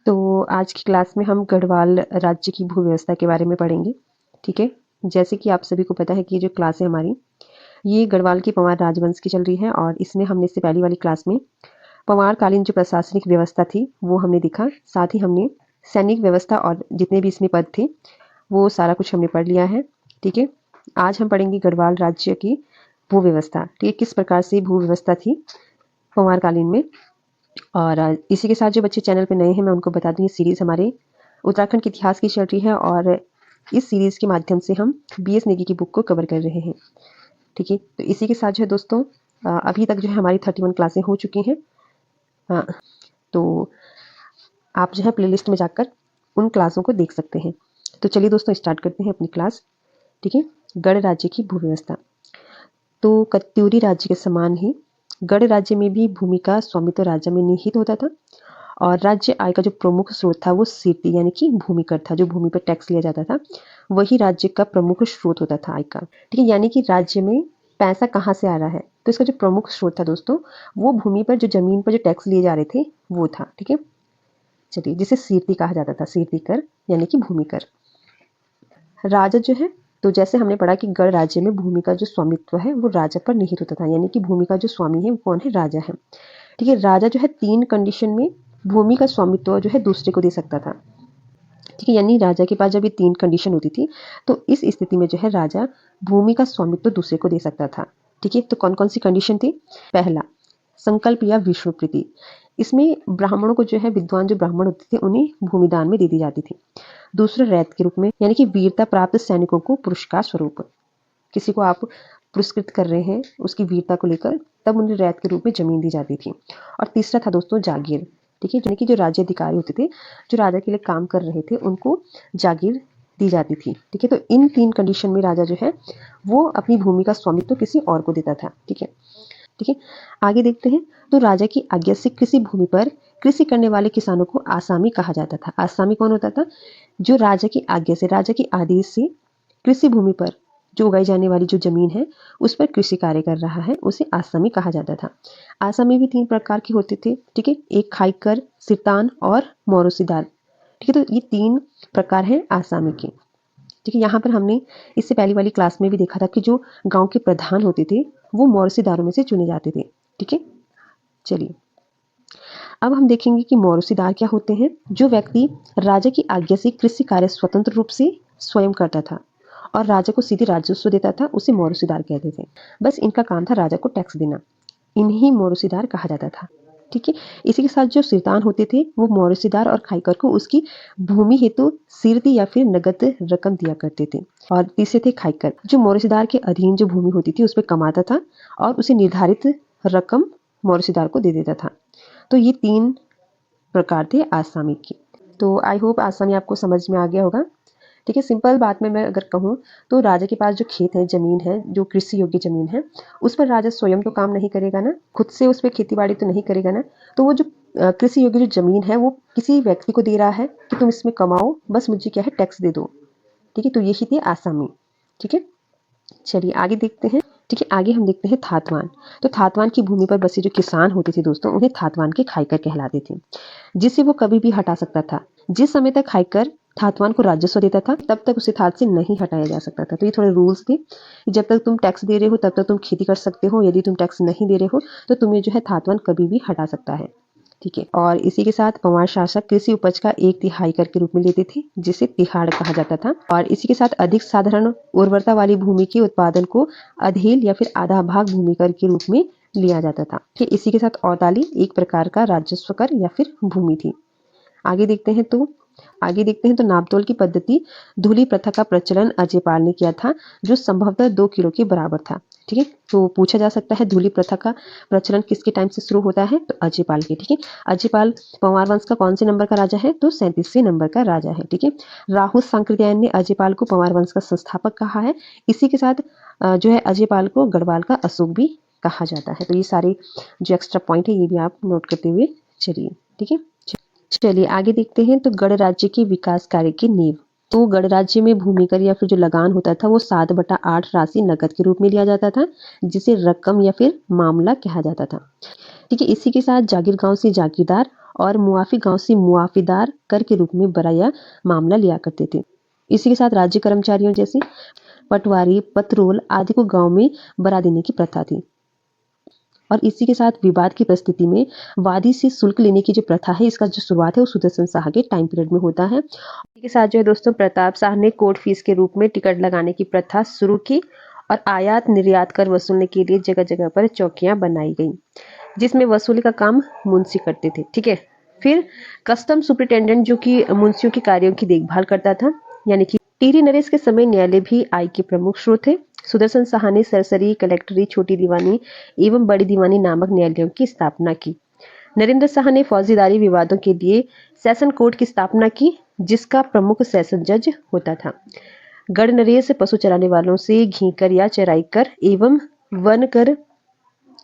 तो आज की क्लास में हम गढ़वाल राज्य की भू व्यवस्था के बारे में पढ़ेंगे। ठीक है, जैसे कि आप सभी को पता है कि ये जो क्लास है हमारी, ये गढ़वाल की पंवार राजवंश की चल रही है और इसमें हमने इससे पहली वाली क्लास में पंवारकालीन जो प्रशासनिक व्यवस्था थी वो हमने देखा। साथ ही हमने सैनिक व्यवस्था और जितने भी इसमें पद थे वो सारा कुछ हमने पढ़ लिया है। ठीक है, आज हम पढ़ेंगे गढ़वाल राज्य की भू व्यवस्था। ठीक है, किस प्रकार से भू व्यवस्था थी पंवारकालीन में। और इसी के साथ जो बच्चे चैनल पे नए हैं मैं उनको बता दूं, ये सीरीज़ हमारे उत्तराखंड के इतिहास की चल रही है और इस सीरीज़ के माध्यम से हम BS नेगी की बुक को कवर कर रहे हैं। ठीक है, तो इसी के साथ जो है दोस्तों, अभी तक जो है हमारी 31 क्लासें हो चुकी हैं। तो आप जो है प्लेलिस्ट में जाकर उन क्लासों को देख सकते हैं। तो चलिए दोस्तों स्टार्ट करते हैं अपनी क्लास। ठीक है, गढ़ राज्य की भू व्यवस्था। तो कत्यूरी राज्य के समान ही गढ़ राज्य में भी भूमि का स्वामित्व राजा में निहित होता था और राज्य आय का जो प्रमुख स्रोत था वो सीर्ति यानी कि भूमि कर था। जो भूमि पर टैक्स लिया जाता था वही राज्य का प्रमुख स्रोत होता था आय का। ठीक है, यानी कि राज्य में पैसा कहाँ से आ रहा है, तो इसका जो प्रमुख स्रोत था दोस्तों वो भूमि पर, जो जमीन पर जो टैक्स लिए जा रहे थे वो था। ठीक है, चलिए, जिसे सीर्ति कहा जाता था, सीर्ति कर यानी कि भूमि कर। राजा जो है, तो जैसे हमने पढ़ा कि गढ़ राज्य में भूमि का जो स्वामित्व है वो राजा पर निहित होता था, यानी कि भूमि का जो स्वामी है वो कौन है, राजा है। ठीक है, राजा जो है 3 कंडीशन में भूमि का स्वामित्व जो है दूसरे को दे सकता था। ठीक है, यानी राजा के पास जब ये 3 कंडीशन होती थी तो इस स्थिति में जो है राजा भूमि का स्वामित्व दूसरे को दे सकता था। ठीक है, तो कौन कौन सी कंडीशन थी। पहला, संकल्प या विष्णु प्रीति। इसमें ब्राह्मणों को जो है, विद्वान जो ब्राह्मण होते थे उन्हें भूमिदान में दे दी जाती थी। दूसरा, रैत के रूप में, यानी कि वीरता प्राप्त सैनिकों को पुरस्कार स्वरूप। किसी को आप पुरस्कृत कर रहे हैं उसकी वीरता को लेकर, तब उन्हें रैत के रूप में जमीन दी जाती थी। और तीसरा था दोस्तों जागीर। ठीक है, यानी कि जो राज्य अधिकारी होते थे, जो राजा के लिए काम कर रहे थे, उनको जागीर दी जाती थी। ठीक है, तो इन 3 कंडीशन में राजा जो है वो अपनी भूमि का स्वामित्व किसी और को देता था। ठीक है, ठीक है, आगे देखते हैं। तो राजा की आज्ञा से कृषि भूमि पर कृषि करने वाले किसानों को आसामी कहा जाता था। आसामी कौन होता था, जो राजा की आज्ञा से, राजा के आदेश से कृषि भूमि पर जो उगाई जाने वाली जो जमीन है उस पर कृषि कार्य कर रहा है उसे आसामी कहा जाता था। आसामी भी 3 प्रकार के होते थे। ठीक है, एक खाईकर, सिरतान और मोरोसीदार। ठीक है, तो ये 3 प्रकार हैं आसामी के। ठीक है, यहाँ पर हमने इससे पहली वाली क्लास में भी देखा था कि जो गांव के प्रधान होते थे वो मोरोसीदारों में से चुने जाते थे। ठीक है, चलिए अब हम देखेंगे कि मोरोसीदार क्या होते हैं। जो व्यक्ति राजा की आज्ञा से कृषि कार्य स्वतंत्र रूप से स्वयं करता था और राजा को सीधे राजस्व देता था, उसे मोरोसीदार कहते थे। बस इनका काम था राजा को टैक्स देना, इन्हीं मोरोसीदार कहा जाता था। ठीक है, इसी के साथ जो सिरतान होते थे वो मोरोसीदार और खाईकर को उसकी भूमि हेतु सीर्ति या फिर नगद रकम दिया करते थे। और तीसरे थे खाईकर, जो मोरोसीदार के अधीन जो भूमि होती थी उस पर कमाता था और उसे निर्धारित रकम मोरोसीदार को दे देता था। तो ये 3 प्रकार थे आसामी के। तो आई होप आसामी आपको समझ में आ गया होगा। ठीक है, सिंपल बात में मैं अगर कहूँ तो राजा के पास जो खेत है, जमीन है, जो कृषि योग्य जमीन है, उस पर राजा स्वयं तो काम नहीं करेगा ना, खुद से उस पर खेती बाड़ी तो नहीं करेगा ना। तो वो जो कृषि योग्य जो जमीन है वो किसी व्यक्ति को दे रहा है कि तुम इसमें कमाओ, बस मुझे क्या है टैक्स दे दो। ठीक है, तो यही थे आसामी। ठीक है, चलिए आगे देखते हैं। ठीक है, आगे हम देखते हैं थातवान। तो थातवान की भूमि पर बसे जो किसान होते थे दोस्तों उन्हें थातवान के खाईकर कहलाते थे, जिसे वो कभी भी हटा सकता था। जिस समय तक खाईकर थातवान को राजस्व देता था तब तक उसे थात से नहीं हटाया जा सकता था। तो ये थोड़े रूल्स थे, जब तक तुम टैक्स दे रहे हो तब तक तुम खेती कर सकते हो, यदि तुम टैक्स नहीं दे रहे हो तो तुम्हें जो है थातवान कभी भी हटा सकता है। ठीक है, और इसी के साथ पंवार शासक कृषि उपज का 1/3 कर के रूप में लेते थे, जिसे तिहाड़ कहा जाता था। और इसी के साथ अधिक साधारण उर्वरता वाली भूमि के उत्पादन को अधेल या फिर आधा भाग भूमि कर के रूप में लिया जाता था। ठीक, इसी के साथ औताली एक प्रकार का राजस्व कर या फिर भूमि थी। आगे देखते हैं तो नापतोल की पद्धति धूली प्रथा का प्रचलन अजयपाल ने किया था, जो संभवतः 2 किलो के बराबर था। ठीक है, तो पूछा जा सकता है धूली प्रथा का प्रचलन किसके टाइम से शुरू होता है, तो अजयपाल के। ठीक है, अजयपाल पंवार वंश का कौन से नंबर का राजा है, तो 37वें नंबर का राजा है। ठीक है, राहुल सांकृत्यायन ने अजयपाल को पंवार वंश का संस्थापक कहा है। इसी के साथ जो है अजयपाल को गढ़वाल का अशोक भी कहा जाता है। तो ये सारे जो एक्स्ट्रा पॉइंट है ये भी आप नोट करते हुए चलिए। ठीक है, चलिए आगे देखते हैं। तो गढ़ राज्य के विकास कार्य की नींव। तो गढ़ राज्य में भूमि कर या फिर जो लगान होता था वो 7/8 राशि नकद के रूप में लिया जाता था, जिसे रकम या फिर मामला कहा जाता था। ठीक है। इसी के साथ जागीर गांव से जागीरदार और मुआफी गांव से मुआफीदार कर के रूप में बराया मामला लिया करते थे। इसी के साथ राज्य कर्मचारियों जैसे पटवारी, पतरोल आदि को गांव में बरा देने की प्रथा थी। और इसी के साथ विवाद की परिस्थिति में वादी से शुल्क लेने की जो प्रथा है, इसका जो शुरुआत है वो सुदर्शन शाह के टाइम पीरियड में होता है। इसी के साथ जो है दोस्तों, प्रताप शाह ने कोर्ट फीस के रूप में टिकट लगाने की प्रथा शुरू की और आयात निर्यात कर वसूलने के लिए जगह जगह पर चौकियां बनाई गई, जिसमें वसूली का काम मुंशी करते थे। ठीक है। फिर कस्टम सुपरिटेंडेंट जो कि मुंशियों के कार्यों की देखभाल करता था, यानी कि टीरी नरेश के समय न्यायालय भी आय के प्रमुख स्रोत थे। सुदर्शन शाह ने सरसरी, कलेक्टरी, छोटी दीवानी एवं बड़ी दीवानी नामक न्यायालयों की स्थापना की। नरेंद्र शाह ने फौजदारी विवादों के लिए सेशन कोर्ट की स्थापना की, जिसका प्रमुख सेशन जज होता था। गढ़ नरेश पशु चराने वालों से घी कर या चराई कर एवं वन कर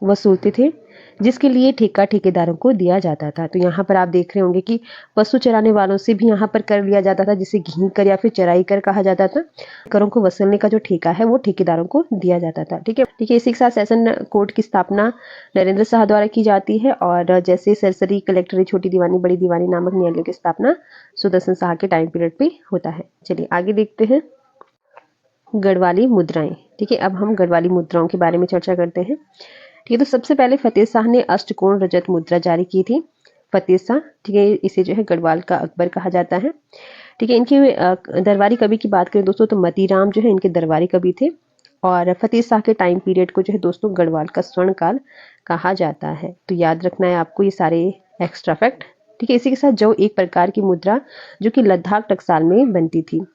वसूलते थे, जिसके लिए ठेका ठेकेदारों को दिया जाता था। तो यहाँ पर आप देख रहे होंगे कि पशु चराने वालों से भी यहाँ पर कर लिया जाता था, जिसे घी कर या फिर चराई कर कहा जाता था। करों को वसूलने का जो ठेका है वो ठेकेदारों को दिया जाता था। ठीक है। ठीक है। इसी के साथ सेशन कोर्ट की स्थापना नरेंद्र शाह द्वारा की जाती है और जैसे सरसरी, कलेक्टरी, छोटी दीवानी, बड़ी दीवानी नामक न्यायालयों की स्थापना सुदर्शन शाह के टाइम पीरियड पे होता है। चलिए आगे देखते हैं गढ़वाली मुद्राएं। ठीक है। अब हम गढ़वाली मुद्राओं के बारे में चर्चा करते हैं। ठीक है। तो सबसे पहले फतेह शाह ने अष्टकोण रजत मुद्रा जारी की थी। फतेह शाह, ठीक है, इसे जो है गढ़वाल का अकबर कहा जाता है। ठीक है। इनके दरबारी कवि की बात करें दोस्तों, तो मतीराम जो है इनके दरबारी कवि थे और फतेह शाह के टाइम पीरियड को जो है दोस्तों गढ़वाल का स्वर्ण काल कहा जाता है। तो याद रखना है आपको ये सारे एक्स्ट्रा फैक्ट। ठीक है। इसी के साथ जो एक प्रकार की मुद्रा जो कि लद्दाख टकसाल में बनती थी,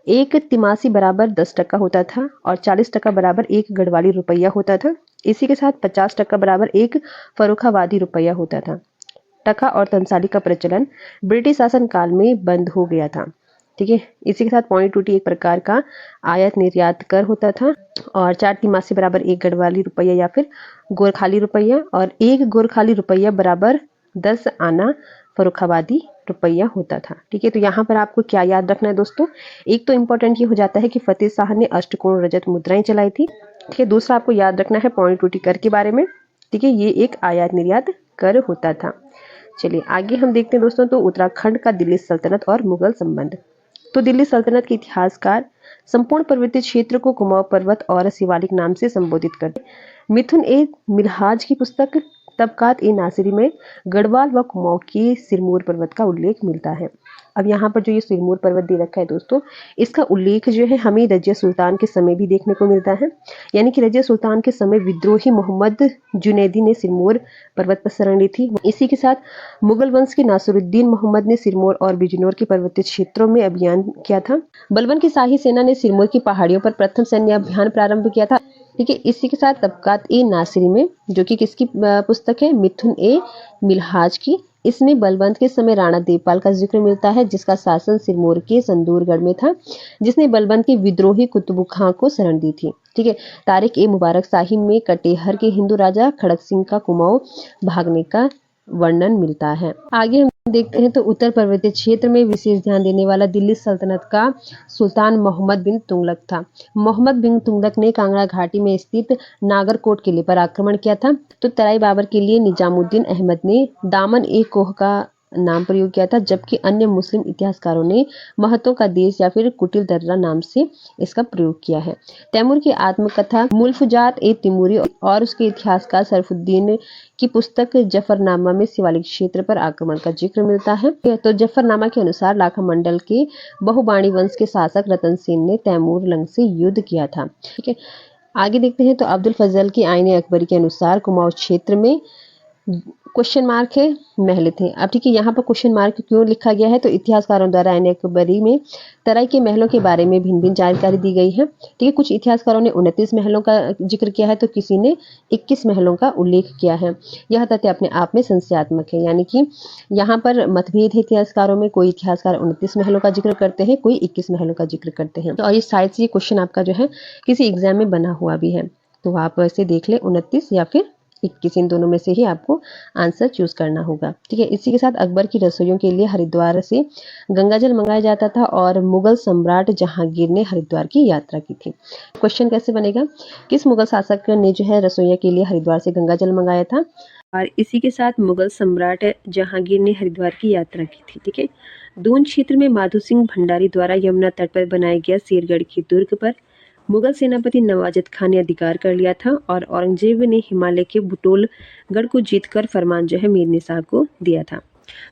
एक तिमासी बराबर 10 होता था और 40 बराबर एक गढ़वाली रुपया होता था। इसी के साथ 50 बराबर एक फर्रुखाबादी रुपया होता था। टका और तंसाली का प्रचलन ब्रिटिश शासन काल में बंद हो गया था। ठीक है। इसी के साथ पॉइंट टूटी एक प्रकार का आयात निर्यात कर होता था और 4 तिमासी बराबर एक गढ़वाली रुपया या फिर गोरखाली रुपया और एक गोरखाली रुपया बराबर 10 आना फर्रुखाबादी रुपया होता था। ठीक है। तो यहाँ पर आपको क्या याद रखना है दोस्तों, एक तो इम्पोर्टेंट ये हो जाता है कि फतेह शाह ने अष्टकोण रजत मुद्राएं चलाई थी। ठीक है। दूसरा आपको याद रखना है पॉइंट टूटी कर के बारे में। ठीक है। ये एक आयात निर्यात कर होता था। चलिए आगे हम देखते हैं दोस्तों, तो उत्तराखंड का दिल्ली सल्तनत और मुगल संबंध। तो दिल्ली सल्तनत के इतिहासकार संपूर्ण पर्वतीय क्षेत्र को कुमाऊं पर्वत और शिवालिक नाम से संबोधित करते। मिथुन ए मिल्हाज की पुस्तक तबकात ए नासिरी में गढ़वाल व कुमाऊं के सिरमौर पर्वत का उल्लेख मिलता है। अब यहाँ पर जो ये सिरमौर पर्वत दे रखा है दोस्तों, इसका उल्लेख जो है हमें रजिया सुल्तान के समय भी देखने को मिलता है। यानी कि रजिया सुल्तान के समय विद्रोही मोहम्मद जुनैदी ने सिरमौर पर्वत पर शरण ली थी। इसी के साथ मुगल वंश के नासिरुद्दीन मोहम्मद ने सिरमौर और बिजनौर के पर्वतीय क्षेत्रों में अभियान किया था। बलबन की शाही सेना ने सिरमौर की पहाड़ियों पर प्रथम सैन्य अभियान प्रारंभ किया था। ठीक है। इसी के साथ तबकात ए नासिरी में, जो कि किसकी पुस्तक है, मिथुन ए मिल्हाज की, इसमें बलबंत के समय राणा देवपाल का जिक्र मिलता है, जिसका शासन सिरमौर के संदूरगढ़ में था, जिसने बलबंत के विद्रोही कुतुब खां को शरण दी थी। ठीक है। तारिक ए मुबारक शाही में कटेहर के हिंदू राजा खड़क सिंह का कुमाऊं भागने का वर्णन मिलता है। आगे हम देखते हैं तो उत्तर पर्वतीय क्षेत्र में विशेष ध्यान देने वाला दिल्ली सल्तनत का सुल्तान मोहम्मद बिन तुगलक था। मोहम्मद बिन तुगलक ने कांगड़ा घाटी में स्थित नागरकोट किले पर आक्रमण किया था। तो तराई बाबर के लिए निजामुद्दीन अहमद ने दामन ए कोह का नाम प्रयोग किया था, जबकि अन्य मुस्लिम इतिहासकारों ने महतों का देश या फिर कुटिल दर्रा नाम से इसका प्रयोग किया है। तैमूर की आत्मकथा मुल्फुजात ए तिमूरी और उसके इतिहासकार सरफुद्दीन की पुस्तक जफरनामा में शिवालिक क्षेत्र पर आक्रमण का जिक्र मिलता है। तो जफरनामा के अनुसार लाखा मंडल के बहुबाणी वंश के शासक रतन सेन ने तैमूर लंग से युद्ध किया था। ठीक है। आगे देखते हैं तो अब्दुल फजल की आईने अकबरी के अनुसार कुमाऊं क्षेत्र में क्वेश्चन मार्क है महल थे। अब ठीक है, यहाँ पर क्वेश्चन मार्क क्यों लिखा गया है, तो इतिहासकारों द्वारा आईने अकबरी में तराई के महलों के बारे में भिन्न भिन्न जानकारी दी गई है। ठीक है। कुछ इतिहासकारों ने 29 महलों का जिक्र किया है, तो किसी ने 21 महलों का उल्लेख किया है। यह तथ्य अपने आप में संशयात्मक है, यानी कि यहाँ पर मतभेद है इतिहासकारों में। कोई इतिहासकार 29 महलों का जिक्र करते हैं, कोई 21 महलों का जिक्र करते हैं। और ये शायद से ये क्वेश्चन आपका जो है किसी एग्जाम में बना हुआ भी है, तो आप ऐसे देख ले 29 या फिर 21 इन दोनों में से ही आपको आंसर चूज करना होगा। ठीक है, इसी के साथ अकबर की रसोइयों के लिए हरिद्वार से गंगाजल मंगाया जाता था और मुगल सम्राट जहांगीर ने हरिद्वार की यात्रा की थी। क्वेश्चन कैसे बनेगा, किस मुगल शासक ने जो है रसोइयों के लिए हरिद्वार से गंगाजल मंगाया था, और इसी के साथ मुगल सम्राट जहांगीर ने हरिद्वार की यात्रा की थी। ठीक है, दून क्षेत्र में माधो सिंह भंडारी द्वारा यमुना तट पर बनाया गया शेरगढ़ के दुर्ग पर मुगल सेनापति नवाजत खान ने अधिकार कर लिया था और औरंगजेब ने हिमालय के बुटोलगढ़ को जीतकर फरमान जो है मीर निसार को दिया था।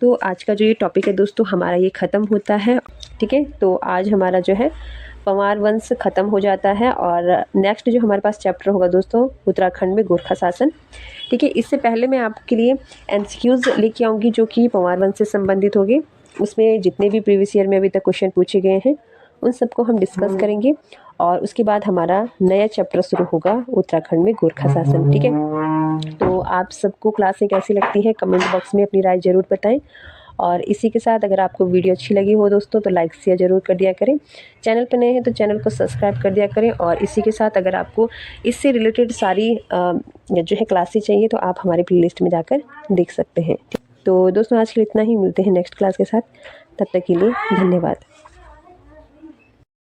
तो आज का जो ये टॉपिक है दोस्तों हमारा ये ख़त्म होता है। ठीक है, तो आज हमारा जो है पंवार वंश ख़त्म हो जाता है और नेक्स्ट जो हमारे पास चैप्टर होगा दोस्तों उत्तराखंड में गोरखा शासन। ठीक है, इससे पहले मैं आपके लिए एमसीक्यूज़ लेके आऊँगी जो कि पंवार वंश से संबंधित होंगे। उसमें जितने भी प्रीवियस ईयर में अभी तक क्वेश्चन पूछे गए हैं उन सबको हम डिस्कस करेंगे और उसके बाद हमारा नया चैप्टर शुरू होगा उत्तराखंड में गोरखा शासन। ठीक है, तो आप सबको क्लासें कैसी लगती हैं कमेंट बॉक्स में अपनी राय ज़रूर बताएं। और इसी के साथ अगर आपको वीडियो अच्छी लगी हो दोस्तों तो लाइक शेयर ज़रूर कर दिया करें। चैनल पर नए हैं तो चैनल को सब्सक्राइब कर दिया करें। और इसी के साथ अगर आपको इससे रिलेटेड सारी जो है क्लासें चाहिए तो आप हमारे प्लेलिस्ट में जाकर देख सकते हैं। तो दोस्तों आज के लिए इतना ही, मिलते हैं नेक्स्ट क्लास के साथ, तब तक के लिए धन्यवाद।